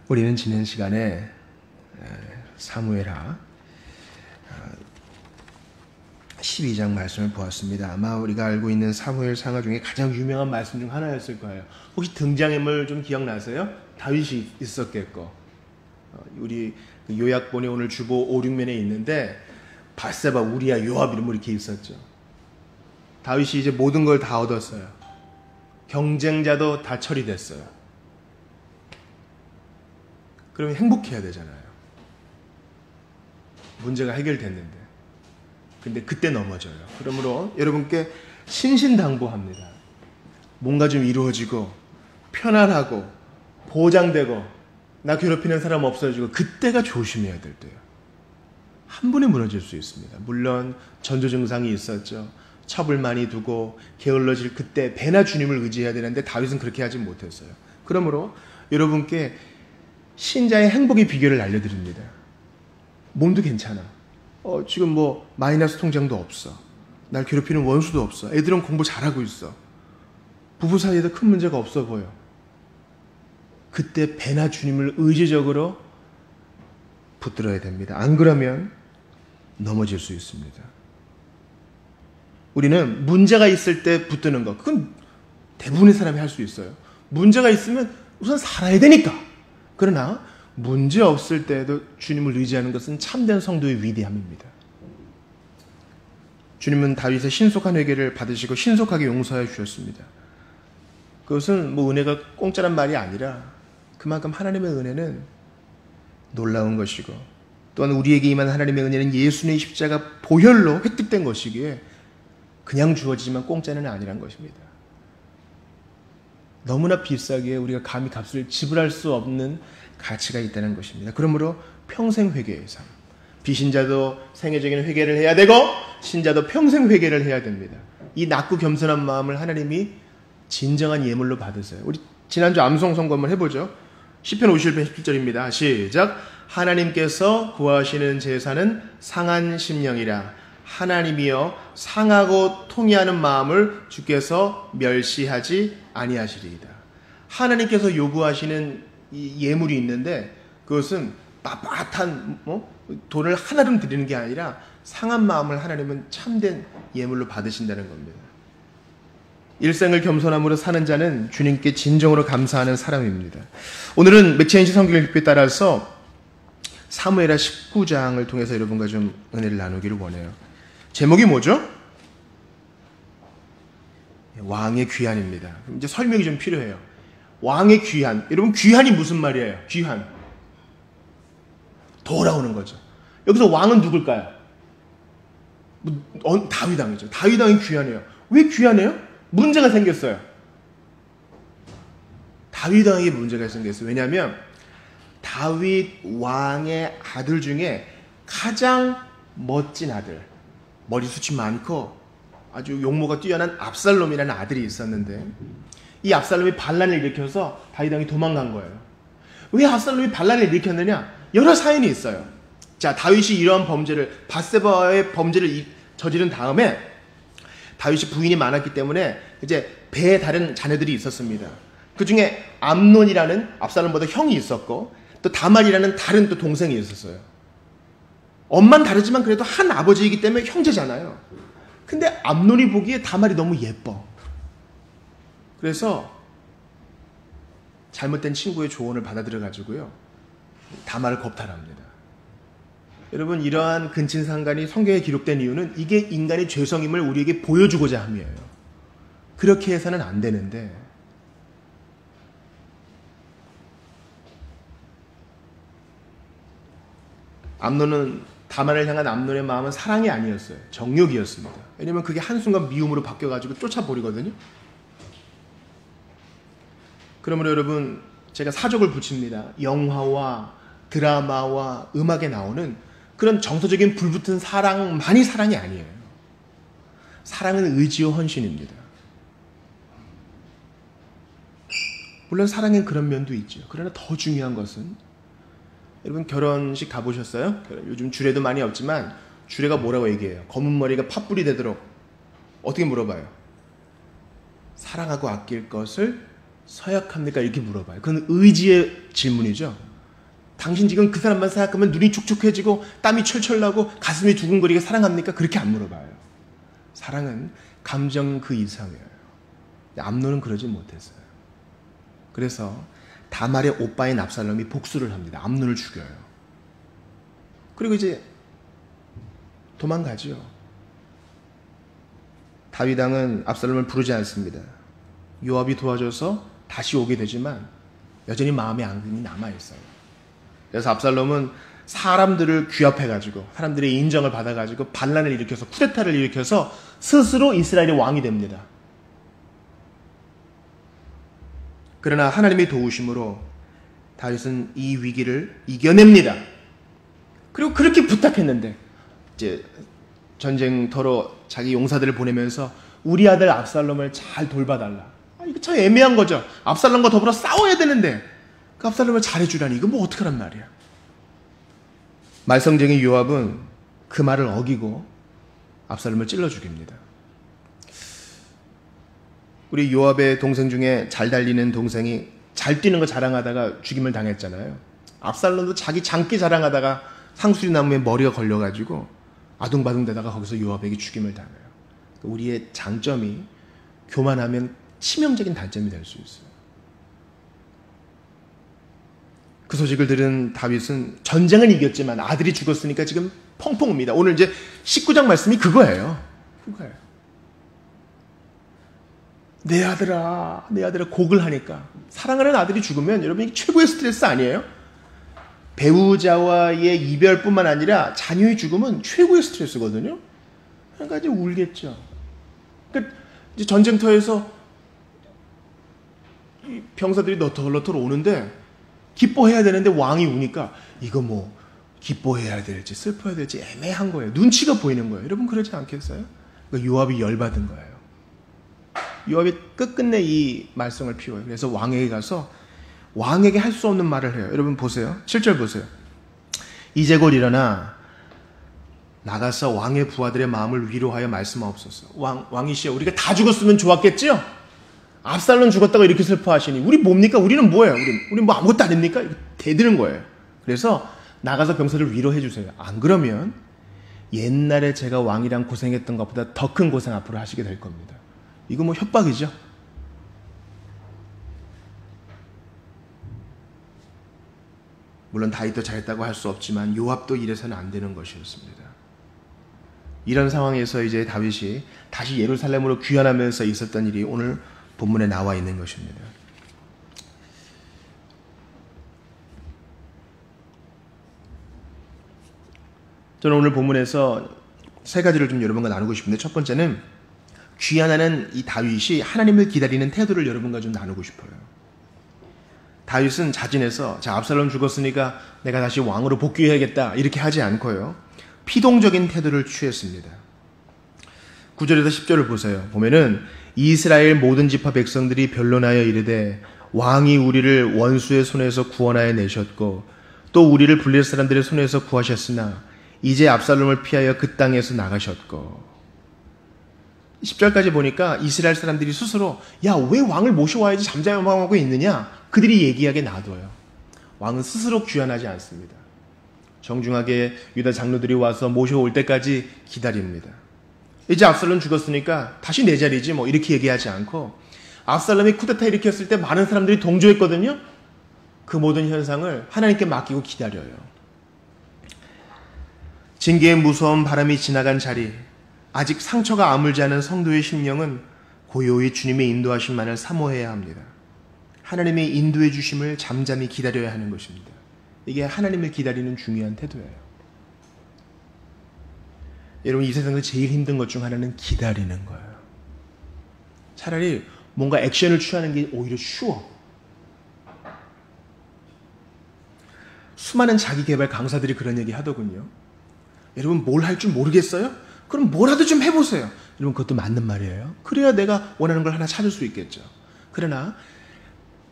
우리는 지난 시간에 사무엘하 12장 말씀을 보았습니다. 아마 우리가 알고 있는 사무엘 상하 중에 가장 유명한 말씀 중 하나였을 거예요. 혹시 등장인물 좀 기억나세요? 다윗이 있었겠고, 우리 요약본이 오늘 주보 5, 6면에 있는데 바세바, 우리야, 요압 이름 이렇게 있었죠. 다윗이 이제 모든 걸 다 얻었어요. 경쟁자도 다 처리됐어요. 그러면 행복해야 되잖아요. 문제가 해결됐는데. 근데 그때 넘어져요. 그러므로 여러분께 신신당부합니다. 뭔가 좀 이루어지고 편안하고 보장되고 나 괴롭히는 사람 없어지고 그때가 조심해야 될 때예요. 한 번에 무너질 수 있습니다. 물론 전조 증상이 있었죠. 첩을 많이 두고 게을러질 그때 배나 주님을 의지해야 되는데 다윗은 그렇게 하지 못했어요. 그러므로 여러분께 신자의 행복의 비결을 알려드립니다. 몸도 괜찮아. 지금 뭐 마이너스 통장도 없어. 날 괴롭히는 원수도 없어. 애들은 공부 잘하고 있어. 부부 사이에도 큰 문제가 없어 보여. 그때 배나 주님을 의지적으로 붙들어야 됩니다. 안 그러면 넘어질 수 있습니다. 우리는 문제가 있을 때 붙드는 것, 그건 대부분의 사람이 할 수 있어요. 문제가 있으면 우선 살아야 되니까. 그러나 문제 없을 때에도 주님을 의지하는 것은 참된 성도의 위대함입니다. 주님은 다윗의 신속한 회개를 받으시고 신속하게 용서해 주셨습니다. 그것은 뭐 은혜가 공짜란 말이 아니라 그만큼 하나님의 은혜는 놀라운 것이고, 또한 우리에게 임한 하나님의 은혜는 예수님의 십자가 보혈로 획득된 것이기에 그냥 주어지지만 공짜는 아니란 것입니다. 너무나 비싸게 우리가 감히 값을 지불할 수 없는 가치가 있다는 것입니다. 그러므로 평생 회개의 삶. 비신자도 생애적인 회개를 해야 되고 신자도 평생 회개를 해야 됩니다. 이 낮고 겸손한 마음을 하나님이 진정한 예물로 받으세요. 우리 지난주 암송 선고 한번 해보죠. 시편 51편 17절입니다. 시작. 하나님께서 구하시는 제사는 상한 심령이라. 하나님이여 상하고 통회하는 마음을 주께서 멸시하지 아니하시리이다. 하나님께서 요구하시는 이 예물이 있는데 그것은 빳빳한 돈을 하나름 드리는 게 아니라 상한 마음을 하나님은 참된 예물로 받으신다는 겁니다. 일생을 겸손함으로 사는 자는 주님께 진정으로 감사하는 사람입니다. 오늘은 맥체인지 성경 읽기에 따라서 사무엘하 19장을 통해서 여러분과 좀 은혜를 나누기를 원해요. 제목이 뭐죠? 왕의 귀환입니다. 이제 설명이 좀 필요해요. 왕의 귀환. 여러분, 귀환이 무슨 말이에요? 귀환. 돌아오는 거죠. 여기서 왕은 누굴까요? 다윗 왕이죠. 다윗 왕이 귀환해요. 왜 귀환해요? 문제가 생겼어요. 다윗 왕에게 문제가 생겼어요. 왜냐하면 다윗 왕의 아들 중에 가장 멋진 아들, 머리숱이 많고 아주 용모가 뛰어난 압살롬이라는 아들이 있었는데 이 압살롬이 반란을 일으켜서 다윗 왕이 도망간 거예요. 왜 압살롬이 반란을 일으켰느냐? 여러 사연이 있어요. 자, 다윗이 이러한 범죄를, 바세바의 범죄를 저지른 다음에 다윗이 부인이 많았기 때문에 이제 배에 다른 자녀들이 있었습니다. 그 중에 암논이라는 압살롬보다 형이 있었고 또 다말이라는 다른 또 동생이 있었어요. 엄마는 다르지만 그래도 한 아버지이기 때문에 형제잖아요. 근데 암논이 보기에 다말이 너무 예뻐. 그래서 잘못된 친구의 조언을 받아들여가지고요, 다말을 겁탈합니다. 여러분, 이러한 근친상간이 성경에 기록된 이유는 이게 인간의 죄성임을 우리에게 보여주고자 함이에요. 그렇게 해서는 안 되는데 암논은 다말을 향한 암논의 마음은 사랑이 아니었어요. 정욕이었습니다. 왜냐하면 그게 한순간 미움으로 바뀌어가지고 쫓아버리거든요. 그러므로 여러분, 제가 사족을 붙입니다. 영화와 드라마와 음악에 나오는 그런 정서적인 불붙은 사랑만이 사랑이 아니에요. 사랑은 의지와 헌신입니다. 물론 사랑엔 그런 면도 있죠. 그러나 더 중요한 것은, 여러분 결혼식 가보셨어요? 요즘 주례도 많이 없지만 주례가 뭐라고 얘기해요? 검은 머리가 팥불이 되도록 어떻게 물어봐요? 사랑하고 아낄 것을 서약합니까? 이렇게 물어봐요. 그건 의지의 질문이죠. 당신 지금 그 사람만 생각하면 눈이 촉촉해지고 땀이 철철 나고 가슴이 두근거리게 사랑합니까? 그렇게 안 물어봐요. 사랑은 감정 그 이상이에요. 암논은 그러지 못했어요. 그래서 다말의 오빠인 압살롬이 복수를 합니다. 암논을 죽여요. 그리고 이제 도망가죠. 다윗 왕은 압살롬을 부르지 않습니다. 요압이 도와줘서 다시 오게 되지만 여전히 마음의 앙금이 남아있어요. 그래서 압살롬은 사람들을 규합해가지고 사람들의 인정을 받아가지고 반란을 일으켜서 쿠데타를 일으켜서 스스로 이스라엘의 왕이 됩니다. 그러나 하나님의 도우심으로 다윗은 이 위기를 이겨냅니다. 그리고 그렇게 부탁했는데 이제 전쟁터로 자기 용사들을 보내면서 우리 아들 압살롬을 잘 돌봐달라. 이거 참 애매한 거죠. 압살롬과 더불어 싸워야 되는데 그 압살롬을 잘해주라니 이거 뭐 어떡하란 말이야. 말썽쟁이 요압은 그 말을 어기고 압살롬을 찔러 죽입니다. 우리 요압의 동생 중에 잘 달리는 동생이 잘 뛰는 거 자랑하다가 죽임을 당했잖아요. 압살롬도 자기 장기 자랑하다가 상수리 나무에 머리가 걸려가지고 아둥바둥 되다가 거기서 요압에게 죽임을 당해요. 우리의 장점이 교만하면 치명적인 단점이 될 수 있어요. 그 소식을 들은 다윗은 전쟁은 이겼지만 아들이 죽었으니까 지금 펑펑 옵니다. 오늘 이제 19장 말씀이 그거예요. 내 아들아, 내 아들아 곡을 하니까 사랑하는 아들이 죽으면 여러분 이게 최고의 스트레스 아니에요? 배우자와의 이별뿐만 아니라 자녀의 죽음은 최고의 스트레스거든요. 그러니까 이제 울겠죠. 그러니까 이제 전쟁터에서 병사들이 너털너털 오는데 기뻐해야 되는데 왕이 우니까 이거 뭐 기뻐해야 될지 슬퍼해야 될지 애매한 거예요. 눈치가 보이는 거예요. 여러분 그러지 않겠어요? 그러니까 요압이 열받은 거예요. 요압이 끝끝내 이 말썽을 피워요. 그래서 왕에게 가서 왕에게 할 수 없는 말을 해요. 여러분 보세요. 7절 보세요. 이제 곧 일어나 나가서 왕의 부하들의 마음을 위로하여 말씀하옵소서. 왕이시여 우리가 다 죽었으면 좋았겠지요? 압살롬 죽었다고 이렇게 슬퍼하시니 우리 뭡니까? 우리는 뭐예요? 우리 뭐 아무것도 아닙니까? 대드는 거예요. 그래서 나가서 병사를 위로해 주세요. 안 그러면 옛날에 제가 왕이랑 고생했던 것보다 더 큰 고생 앞으로 하시게 될 겁니다. 이거 뭐 협박이죠? 물론 다윗도 잘했다고 할 수 없지만 요압도 이래서는 안 되는 것이었습니다. 이런 상황에서 이제 다윗이 다시 예루살렘으로 귀환하면서 있었던 일이 오늘 본문에 나와 있는 것입니다. 저는 오늘 본문에서 세 가지를 좀 여러분과 나누고 싶은데 첫 번째는 귀환하는 이 다윗이 하나님을 기다리는 태도를 여러분과 좀 나누고 싶어요. 다윗은 자진해서 자 압살롬 죽었으니까 내가 다시 왕으로 복귀해야겠다 이렇게 하지 않고요. 피동적인 태도를 취했습니다. 9절에서 10절을 보세요. 보면은 이스라엘 모든 지파 백성들이 변론하여 이르되 왕이 우리를 원수의 손에서 구원하여 내셨고 또 우리를 블레셋 사람들의 손에서 구하셨으나 이제 압살롬을 피하여 그 땅에서 나가셨고 10절까지 보니까 이스라엘 사람들이 스스로 야 왜 왕을 모셔와야지 잠잠하고 있느냐 그들이 얘기하게 놔둬요. 왕은 스스로 귀환하지 않습니다. 정중하게 유다 장로들이 와서 모셔올 때까지 기다립니다. 이제 압살롬 죽었으니까 다시 내 자리지 뭐 이렇게 얘기하지 않고 압살롬이 쿠데타 일으켰을 때 많은 사람들이 동조했거든요. 그 모든 현상을 하나님께 맡기고 기다려요. 징계의 무서운 바람이 지나간 자리 아직 상처가 아물지 않은 성도의 심령은 고요히 주님의 인도하심만을 사모해야 합니다. 하나님의 인도해 주심을 잠잠히 기다려야 하는 것입니다. 이게 하나님을 기다리는 중요한 태도예요. 여러분 이 세상에서 제일 힘든 것 중 하나는 기다리는 거예요. 차라리 뭔가 액션을 취하는 게 오히려 쉬워. 수많은 자기개발 강사들이 그런 얘기 하더군요. 여러분 뭘 할 줄 모르겠어요? 그럼 뭐라도 좀 해보세요. 여러분 그것도 맞는 말이에요. 그래야 내가 원하는 걸 하나 찾을 수 있겠죠. 그러나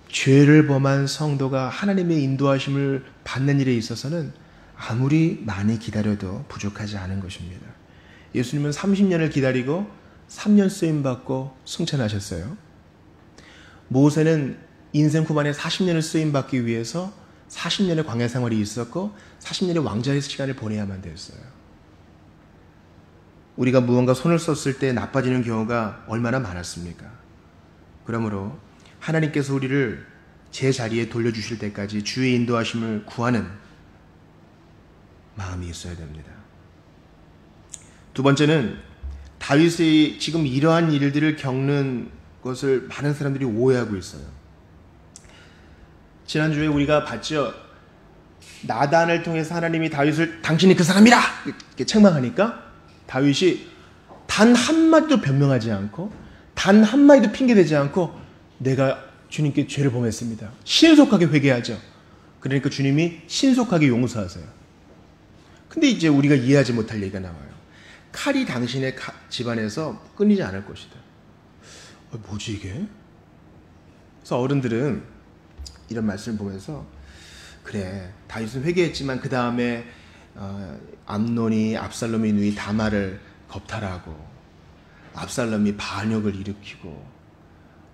죄를 범한 성도가 하나님의 인도하심을 받는 일에 있어서는 아무리 많이 기다려도 부족하지 않은 것입니다. 예수님은 30년을 기다리고 3년 쓰임받고 승천하셨어요. 모세는 인생 후반에 40년을 쓰임받기 위해서 40년의 광야 생활이 있었고 40년의 왕자의 시간을 보내야만 됐어요. 우리가 무언가 손을 썼을 때 나빠지는 경우가 얼마나 많았습니까? 그러므로 하나님께서 우리를 제 자리에 돌려주실 때까지 주의 인도하심을 구하는 마음이 있어야 됩니다. 두 번째는 다윗이 지금 이러한 일들을 겪는 것을 많은 사람들이 오해하고 있어요. 지난주에 우리가 봤죠. 나단을 통해서 하나님이 다윗을 당신이 그 사람이라 이렇게 책망하니까 다윗이 단 한마디도 변명하지 않고 단 한마디도 핑계대지 않고 내가 주님께 죄를 범했습니다. 신속하게 회개하죠. 그러니까 주님이 신속하게 용서하세요. 근데 이제 우리가 이해하지 못할 얘기가 나와요. 칼이 당신의 집안에서 끊이지 않을 것이다. 뭐지 이게? 그래서 어른들은 이런 말씀을 보면서 그래 다윗은 회개했지만 그 다음에 암논이 압살롬의 누이 다말을 겁탈하고 압살롬이 반역을 일으키고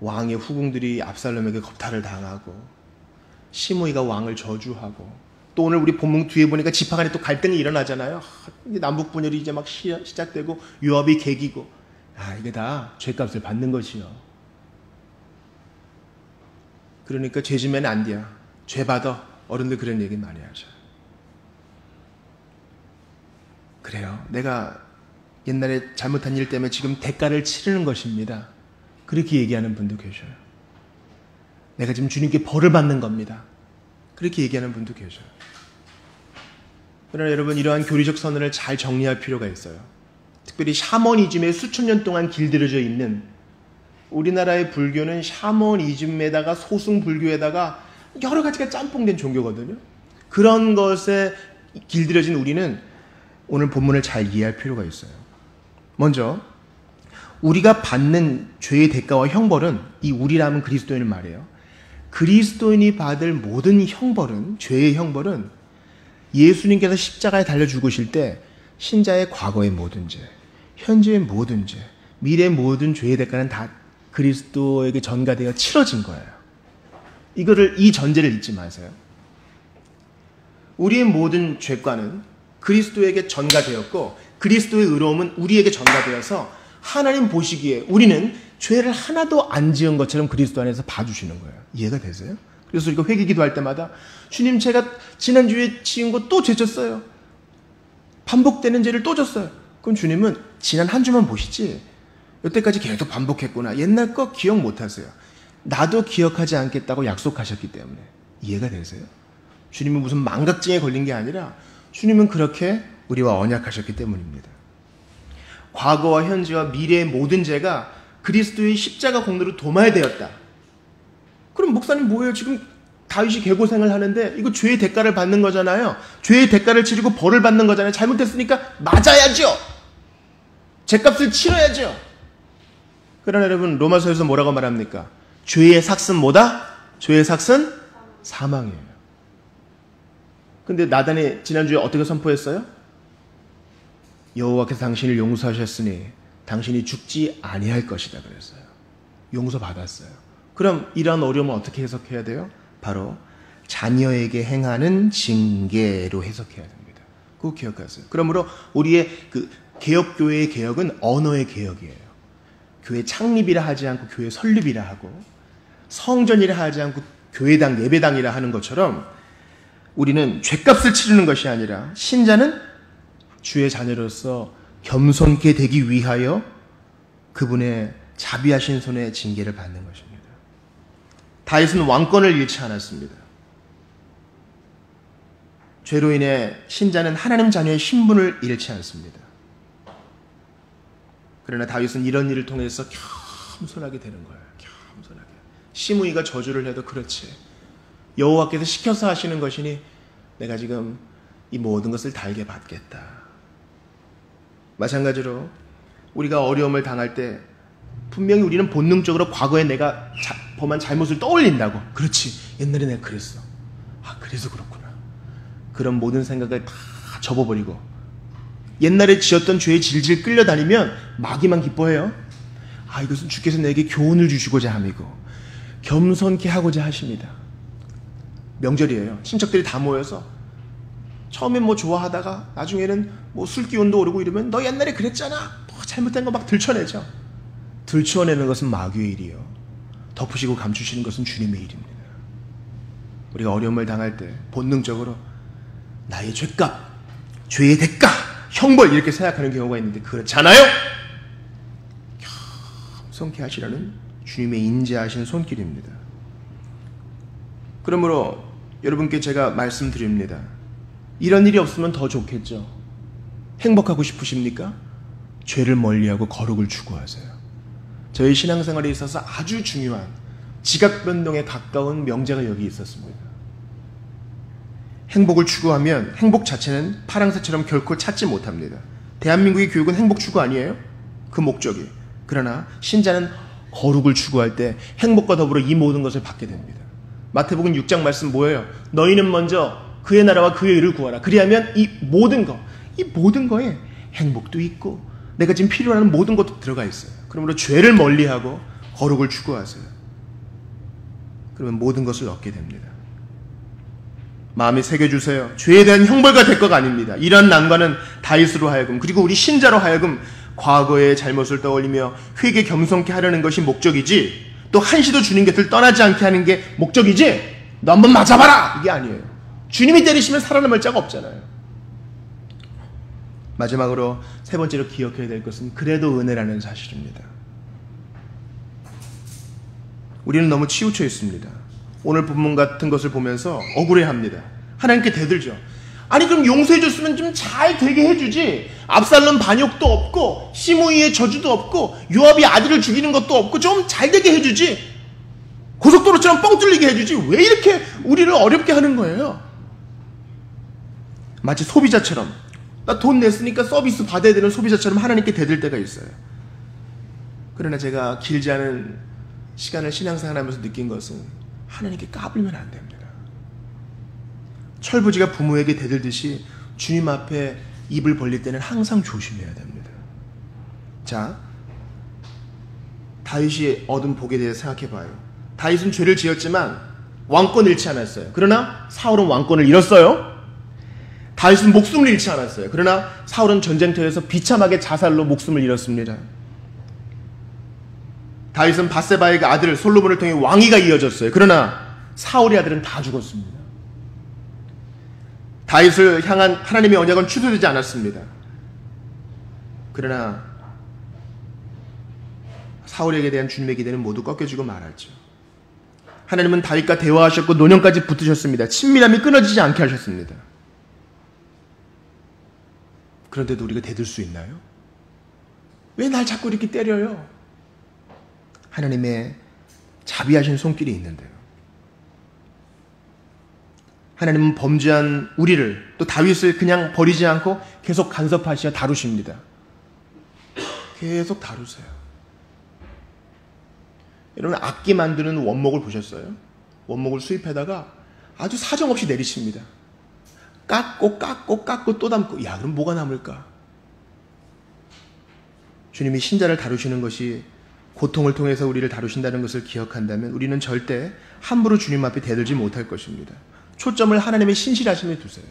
왕의 후궁들이 압살롬에게 겁탈을 당하고 시므이가 왕을 저주하고 또 오늘 우리 본문 뒤에 보니까 지파 간에 또 갈등이 일어나잖아요. 남북 분열이 이제 막 시작되고 요압이 개기고 이게 다 죄값을 받는 것이요. 그러니까 죄 지면 안 돼요. 죄 받아. 어른들 그런 얘기 많이 하죠. 그래요. 내가 옛날에 잘못한 일 때문에 지금 대가를 치르는 것입니다. 그렇게 얘기하는 분도 계셔요. 내가 지금 주님께 벌을 받는 겁니다. 그렇게 얘기하는 분도 계셔요. 그러나 여러분 이러한 교리적 선언을 잘 정리할 필요가 있어요. 특별히 샤머니즘에 수천 년 동안 길들여져 있는 우리나라의 불교는 샤머니즘에다가 소승불교에다가 여러 가지가 짬뽕된 종교거든요. 그런 것에 길들여진 우리는 오늘 본문을 잘 이해할 필요가 있어요. 먼저 우리가 받는 죄의 대가와 형벌은 이 우리라면 그리스도인을 말해요. 그리스도인이 받을 모든 형벌은 죄의 형벌은 예수님께서 십자가에 달려 죽으실 때 신자의 과거의 모든 죄, 현재의 모든 죄, 미래의 모든 죄의 대가는 다 그리스도에게 전가되어 치러진 거예요. 이 전제를 잊지 마세요. 우리의 모든 죄과는 그리스도에게 전가되었고 그리스도의 의로움은 우리에게 전가되어서 하나님 보시기에 우리는 죄를 하나도 안 지은 것처럼 그리스도 안에서 봐주시는 거예요. 이해가 되세요? 그래서 우리가 회개기도 할 때마다 주님 제가 지난주에 지은 거 또 죄 졌어요. 반복되는 죄를 또 졌어요. 그럼 주님은 지난 한 주만 보시지 여태까지 계속 반복했구나. 옛날 거 기억 못하세요. 나도 기억하지 않겠다고 약속하셨기 때문에. 이해가 되세요? 주님은 무슨 망각증에 걸린 게 아니라 주님은 그렇게 우리와 언약하셨기 때문입니다. 과거와 현재와 미래의 모든 죄가 그리스도의 십자가 공로로 도말되었다. 그럼 목사님 뭐예요? 지금 다윗이 개고생을 하는데 이거 죄의 대가를 받는 거잖아요. 죄의 대가를 치르고 벌을 받는 거잖아요. 잘못했으니까 맞아야죠. 죄값을 치러야죠. 그러나 여러분 로마서에서 뭐라고 말합니까? 죄의 삭은 뭐다? 죄의 삭은 사망이에요. 근데 나단이 지난주에 어떻게 선포했어요? 여호와께서 당신을 용서하셨으니 당신이 죽지 아니할 것이다 그랬어요. 용서받았어요. 그럼 이러한 어려움을 어떻게 해석해야 돼요? 바로 자녀에게 행하는 징계로 해석해야 됩니다. 그거 기억하세요. 그러므로 우리의 그 개혁교회의 개혁은 언어의 개혁이에요. 교회 창립이라 하지 않고 교회 설립이라 하고 성전이라 하지 않고 교회당 예배당이라 하는 것처럼 우리는 죄값을 치르는 것이 아니라 신자는 주의 자녀로서 겸손케 되기 위하여 그분의 자비하신 손의 징계를 받는 것입니다. 다윗은 왕권을 잃지 않았습니다. 죄로 인해 신자는 하나님 자녀의 신분을 잃지 않습니다. 그러나 다윗은 이런 일을 통해서 겸손하게 되는 거예요. 겸손하게. 시므이가 저주를 해도 그렇지. 여호와께서 시켜서 하시는 것이니 내가 지금 이 모든 것을 달게 받겠다. 마찬가지로 우리가 어려움을 당할 때 분명히 우리는 본능적으로 과거에 내가 범한 잘못을 떠올린다고. 그렇지. 옛날에 내가 그랬어. 그래서 그렇구나. 그런 모든 생각을 다 접어버리고 옛날에 지었던 죄에 질질 끌려다니면 마귀만 기뻐해요. 이것은 주께서 내게 교훈을 주시고자 함이고 겸손케 하고자 하십니다. 명절이에요. 친척들이 다 모여서 처음엔 뭐 좋아하다가 나중에는 뭐 술 기운도 오르고 이러면 너 옛날에 그랬잖아. 뭐 잘못된 거 막 들춰내죠. 들춰내는 것은 마귀의 일이요. 덮으시고 감추시는 것은 주님의 일입니다. 우리가 어려움을 당할 때 본능적으로 나의 죄값, 죄의 대가, 형벌 이렇게 생각하는 경우가 있는데 그렇잖아요. 겸손케 하시라는 주님의 인자하신 손길입니다. 그러므로 여러분께 제가 말씀드립니다. 이런 일이 없으면 더 좋겠죠. 행복하고 싶으십니까? 죄를 멀리하고 거룩을 추구하세요. 저희 신앙생활에 있어서 아주 중요한 지각변동에 가까운 명제가 여기 있었습니다. 행복을 추구하면 행복 자체는 파랑새처럼 결코 찾지 못합니다. 대한민국의 교육은 행복 추구 아니에요? 그 목적이. 그러나 신자는 거룩을 추구할 때 행복과 더불어 이 모든 것을 받게 됩니다. 마태복음 6장 말씀 뭐예요? 너희는 먼저 그의 나라와 그의 의를 구하라. 그리하면 이 모든 거에 행복도 있고 내가 지금 필요로 하는 모든 것도 들어가 있어요. 그러므로 죄를 멀리하고 거룩을 추구하세요. 그러면 모든 것을 얻게 됩니다. 마음에 새겨주세요. 죄에 대한 형벌과 대가가 아닙니다. 이러한 난관은 다윗으로 하여금 그리고 우리 신자로 하여금 과거의 잘못을 떠올리며 회개 겸손케 하려는 것이 목적이지 또 한시도 주님 곁을 떠나지 않게 하는 게 목적이지 너 한번 맞아봐라! 이게 아니에요. 주님이 때리시면 살아남을 자가 없잖아요. 마지막으로 세 번째로 기억해야 될 것은 그래도 은혜라는 사실입니다. 우리는 너무 치우쳐 있습니다. 오늘 본문 같은 것을 보면서 억울해합니다. 하나님께 대들죠. 아니 그럼 용서해줬으면 좀 잘 되게 해주지. 압살롬 반역도 없고 시므이의 저주도 없고 요압이 아들을 죽이는 것도 없고 좀 잘 되게 해주지. 고속도로처럼 뻥 뚫리게 해주지. 왜 이렇게 우리를 어렵게 하는 거예요? 마치 소비자처럼 나 돈 냈으니까 서비스 받아야 되는 소비자처럼 하나님께 대들 때가 있어요. 그러나 제가 길지 않은 시간을 신앙생활하면서 느낀 것은 하나님께 까불면 안 됩니다. 철부지가 부모에게 대들듯이 주님 앞에 입을 벌릴 때는 항상 조심해야 됩니다. 자, 다윗이 얻은 복에 대해 생각해봐요. 다윗은 죄를 지었지만 왕권을 잃지 않았어요. 그러나 사울은 왕권을 잃었어요. 다윗은 목숨을 잃지 않았어요. 그러나 사울은 전쟁터에서 비참하게 자살로 목숨을 잃었습니다. 다윗은 밧세바의 아들 솔로몬을 통해 왕위가 이어졌어요. 그러나 사울의 아들은 다 죽었습니다. 다윗을 향한 하나님의 언약은 취소되지 않았습니다. 그러나 사울에게 대한 주님의 기대는 모두 꺾여지고 말았죠. 하나님은 다윗과 대화하셨고 노년까지 붙으셨습니다. 친밀함이 끊어지지 않게 하셨습니다. 그런데도 우리가 대들 수 있나요? 왜 날 자꾸 이렇게 때려요? 하나님의 자비하신 손길이 있는데요. 하나님은 범죄한 우리를 또 다윗을 그냥 버리지 않고 계속 간섭하시어 다루십니다. 계속 다루세요. 여러분 악기 만드는 원목을 보셨어요? 원목을 수입해다가 아주 사정없이 내리칩니다. 깎고 또 담고 야 그럼 뭐가 남을까? 주님이 신자를 다루시는 것이 고통을 통해서 우리를 다루신다는 것을 기억한다면 우리는 절대 함부로 주님 앞에 대들지 못할 것입니다. 초점을 하나님의 신실하심에 두세요.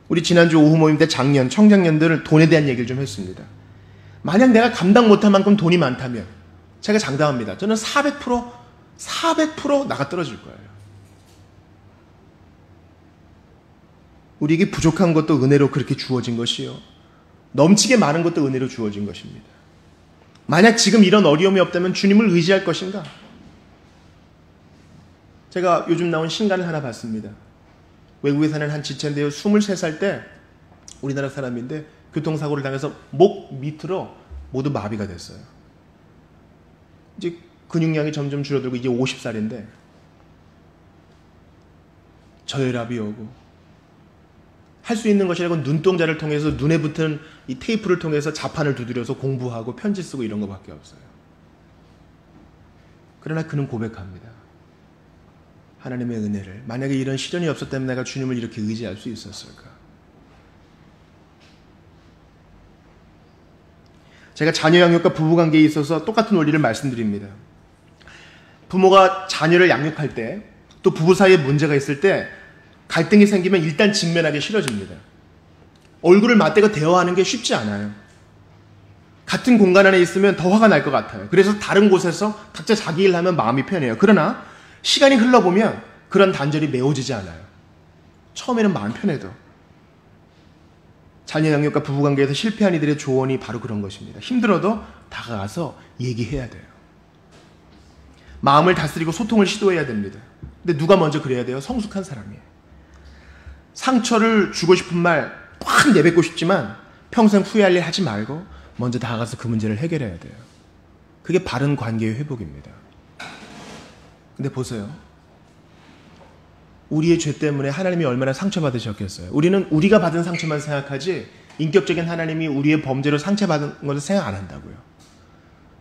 우리 지난주 오후 모임 때 청장년들 돈에 대한 얘기를 좀 했습니다. 만약 내가 감당 못할 만큼 돈이 많다면 제가 장담합니다. 저는 400% 나가 떨어질 거예요. 우리에게 부족한 것도 은혜로 그렇게 주어진 것이요. 넘치게 많은 것도 은혜로 주어진 것입니다. 만약 지금 이런 어려움이 없다면 주님을 의지할 것인가? 제가 요즘 나온 신간을 하나 봤습니다. 외국에 사는 한 지체인데요. 23살 때 우리나라 사람인데 교통사고를 당해서 목 밑으로 모두 마비가 됐어요. 이제 근육량이 점점 줄어들고 이제 50살인데 저혈압이 오고 할 수 있는 것이라고 눈동자를 통해서 눈에 붙은 이 테이프를 통해서 자판을 두드려서 공부하고 편지 쓰고 이런 것밖에 없어요. 그러나 그는 고백합니다. 하나님의 은혜를 만약에 이런 시련이 없었다면 내가 주님을 이렇게 의지할 수 있었을까? 제가 자녀 양육과 부부관계에 있어서 똑같은 원리를 말씀드립니다. 부모가 자녀를 양육할 때 또 부부 사이에 문제가 있을 때 갈등이 생기면 일단 직면하기 싫어집니다. 얼굴을 맞대고 대화하는 게 쉽지 않아요. 같은 공간 안에 있으면 더 화가 날 것 같아요. 그래서 다른 곳에서 각자 자기 일 하면 마음이 편해요. 그러나 시간이 흘러보면 그런 단절이 메워지지 않아요. 처음에는 마음 편해도. 자녀 양육과 부부관계에서 실패한 이들의 조언이 바로 그런 것입니다. 힘들어도 다가가서 얘기해야 돼요. 마음을 다스리고 소통을 시도해야 됩니다. 근데 누가 먼저 그래야 돼요? 성숙한 사람이에요. 상처를 주고 싶은 말 확 내뱉고 싶지만 평생 후회할 일 하지 말고 먼저 다가가서 그 문제를 해결해야 돼요. 그게 바른 관계의 회복입니다. 근데 보세요. 우리의 죄 때문에 하나님이 얼마나 상처받으셨겠어요. 우리는 우리가 받은 상처만 생각하지 인격적인 하나님이 우리의 범죄로 상처받은 것을 생각 안 한다고요.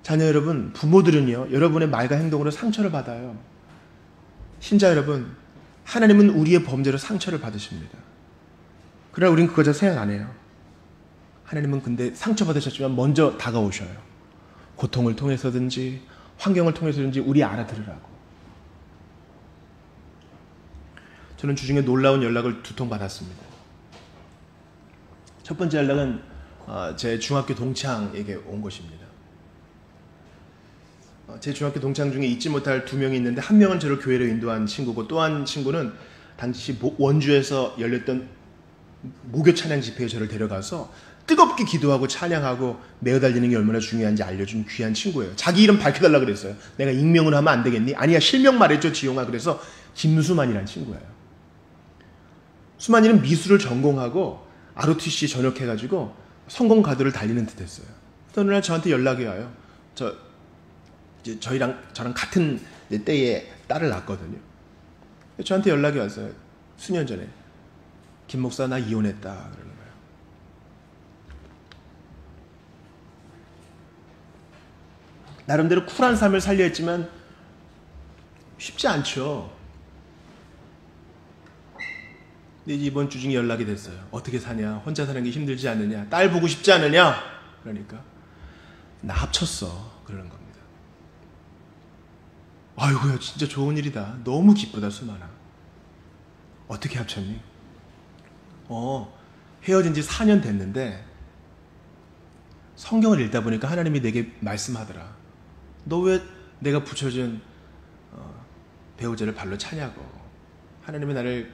자녀 여러분, 부모들은요, 여러분의 말과 행동으로 상처를 받아요. 신자 여러분, 하나님은 우리의 범죄로 상처를 받으십니다. 그러나 우리는 그거 잘 생각 안 해요. 하나님은 근데 상처받으셨지만 먼저 다가오셔요. 고통을 통해서든지 환경을 통해서든지 우리 알아들으라고. 저는 주중에 놀라운 연락을 2통 받았습니다. 첫 번째 연락은 제 중학교 동창에게 온 것입니다. 제 중학교 동창 중에 잊지 못할 2명이 있는데 한 명은 저를 교회로 인도한 친구고 또 한 친구는 당시 원주에서 열렸던 목요 찬양 집회에 저를 데려가서 뜨겁게 기도하고 찬양하고 메어달리는 게 얼마나 중요한지 알려준 귀한 친구예요. 자기 이름 밝혀달라고 그랬어요. 내가 익명으로 하면 안 되겠니? 아니야, 실명 말해줘 지용아. 그래서 김수만이라는 친구예요. 수만이는 미술을 전공하고 ROTC 전역해가지고 성공 가도를 달리는 듯 했어요. 어느 날 저한테 연락이 와요. 저랑 같은 때에 딸을 낳았거든요. 저한테 연락이 왔어요. 수년 전에. 김 목사, 나 이혼했다. 그러는 거예요. 나름대로 쿨한 삶을 살려 했지만 쉽지 않죠. 근데 이번 주 중에 연락이 됐어요. 어떻게 사냐? 혼자 사는 게 힘들지 않느냐? 딸 보고 싶지 않느냐? 그러니까 나 합쳤어. 그러는 겁니다. 아이고야, 진짜 좋은 일이다. 너무 기쁘다, 수만아. 어떻게 합쳤니? 헤어진 지 4년 됐는데 성경을 읽다 보니까 하나님이 내게 말씀하더라. 너 왜 내가 붙여준 배우자를 발로 차냐고. 하나님이 나를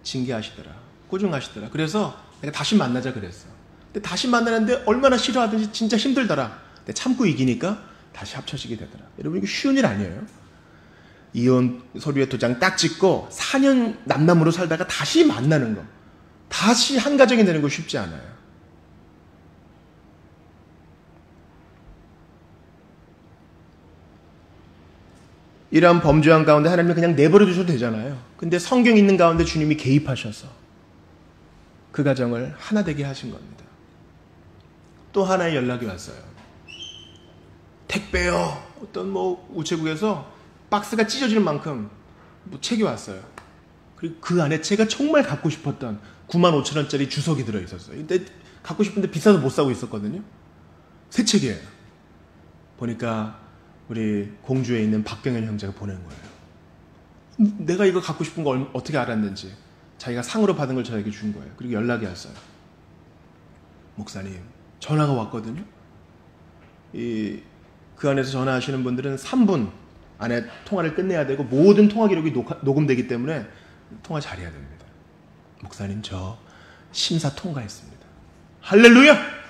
징계하시더라. 꾸중하시더라. 그래서 내가 다시 만나자 그랬어. 근데 다시 만나는데 얼마나 싫어하든지 진짜 힘들더라. 근데 참고 이기니까 다시 합쳐지게 되더라. 여러분, 이거 쉬운 일 아니에요. 이혼 서류에 도장 딱 찍고 4년 남남으로 살다가 다시 만나는 거, 다시 한 가정이 되는 거 쉽지 않아요. 이러한 범죄한 가운데 하나님은 그냥 내버려 두셔도 되잖아요. 근데 성경 있는 가운데 주님이 개입하셔서 그 가정을 하나 되게 하신 겁니다. 또 하나의 연락이 왔어요. 택배요. 어떤 우체국에서 박스가 찢어질 만큼 책이 왔어요. 그리고 그 안에 제가 정말 갖고 싶었던 95,000원짜리 주석이 들어있었어요. 근데 갖고 싶은데 비싸서 못 사고 있었거든요. 새 책이에요. 보니까 우리 공주에 있는 박경현 형제가 보낸 거예요. 내가 이거 갖고 싶은 거 어떻게 알았는지 자기가 상으로 받은 걸 저에게 준 거예요. 그리고 연락이 왔어요. 목사님, 전화가 왔거든요. 그 안에서 전화하시는 분들은 3분 안에 통화를 끝내야 되고 모든 통화 기록이 녹음되기 때문에 통화 잘해야 됩니다. 목사님, 저 심사 통과했습니다. 할렐루야!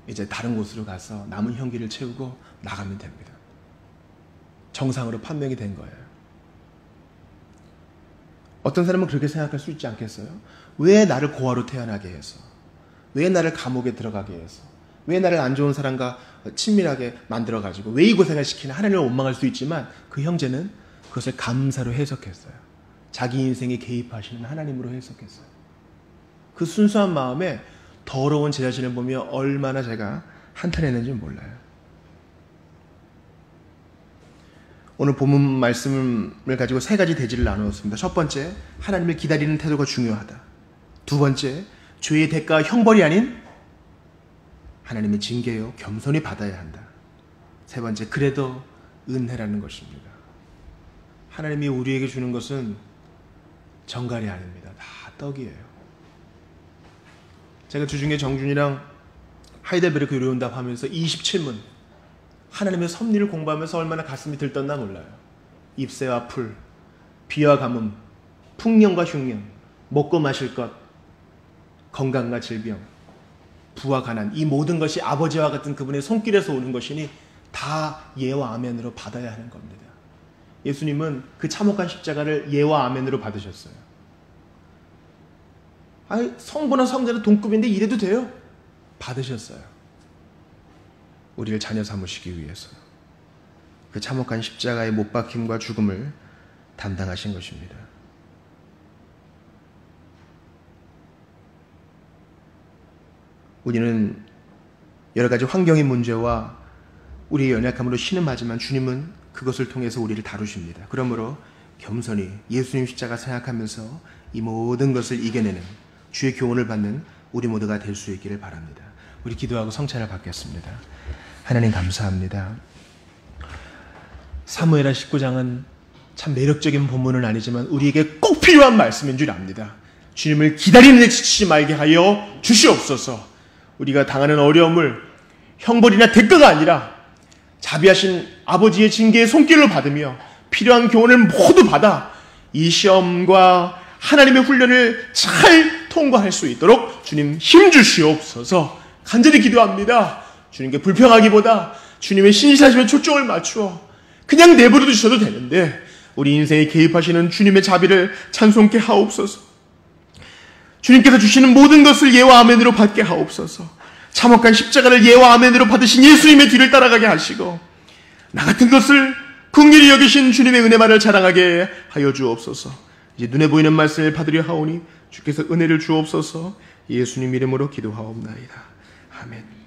이제 다른 곳으로 가서 남은 형기를 채우고 나가면 됩니다. 정상으로 판명이 된 거예요. 어떤 사람은 그렇게 생각할 수 있지 않겠어요? 왜 나를 고아로 태어나게 해서? 왜 나를 감옥에 들어가게 해서? 왜 나를 안 좋은 사람과 친밀하게 만들어가지고 왜 이 고생을 시키나? 하나님을 원망할 수 있지만 그 형제는 그것을 감사로 해석했어요. 자기 인생에 개입하시는 하나님으로 해석했어요. 그 순수한 마음에 더러운 제 자신을 보며 얼마나 제가 한탄했는지 몰라요. 오늘 본문 말씀을 가지고 3가지 대지를 나누었습니다. 첫 번째, 하나님을 기다리는 태도가 중요하다. 두 번째, 죄의 대가가 형벌이 아닌 하나님의 징계요, 겸손히 받아야 한다. 세 번째, 그래도 은혜라는 것입니다. 하나님이 우리에게 주는 것은 정갈이 아닙니다. 다 떡이에요. 제가 주중에 정준이랑 하이델베르크 요리온답 하면서 27문 하나님의 섭리를 공부하면서 얼마나 가슴이 들떴나 몰라요. 잎새와 풀, 비와 가뭄, 풍년과 흉년, 먹고 마실 것, 건강과 질병, 부와 가난, 이 모든 것이 아버지와 같은 그분의 손길에서 오는 것이니 다 예와 아멘으로 받아야 하는 겁니다. 예수님은 그 참혹한 십자가를 예와 아멘으로 받으셨어요. 아니, 성부나 성자는 동급인데 이래도 돼요? 받으셨어요. 우리를 자녀 삼으시기 위해서 그 참혹한 십자가의 못 박힘과 죽음을 담당하신 것입니다. 우리는 여러 가지 환경의 문제와 우리의 연약함으로 신음하지만 주님은 그것을 통해서 우리를 다루십니다. 그러므로 겸손히 예수님 십자가 생각하면서 이 모든 것을 이겨내는 주의 교훈을 받는 우리 모두가 될 수 있기를 바랍니다. 우리 기도하고 성찬을 받겠습니다. 하나님 감사합니다. 사무엘하 19장은 참 매력적인 본문은 아니지만 우리에게 꼭 필요한 말씀인 줄 압니다. 주님을 기다리는 데 지치지 말게 하여 주시옵소서. 우리가 당하는 어려움을 형벌이나 대가가 아니라 자비하신 아버지의 징계의 손길로 받으며 필요한 교훈을 모두 받아 이 시험과 하나님의 훈련을 잘 통과할 수 있도록 주님 힘 주시옵소서. 간절히 기도합니다. 주님께 불평하기보다 주님의 신실하심에 초점을 맞추어 그냥 내버려 두셔도 되는데 우리 인생에 개입하시는 주님의 자비를 찬송케 하옵소서. 주님께서 주시는 모든 것을 예와 아멘으로 받게 하옵소서. 참혹한 십자가를 예와 아멘으로 받으신 예수님의 뒤를 따라가게 하시고 나 같은 것을 긍휼히 여기신 주님의 은혜만을 자랑하게 하여 주옵소서. 이제 눈에 보이는 말씀을 받으려 하오니 주께서 은혜를 주옵소서. 예수님 이름으로 기도하옵나이다. 아멘.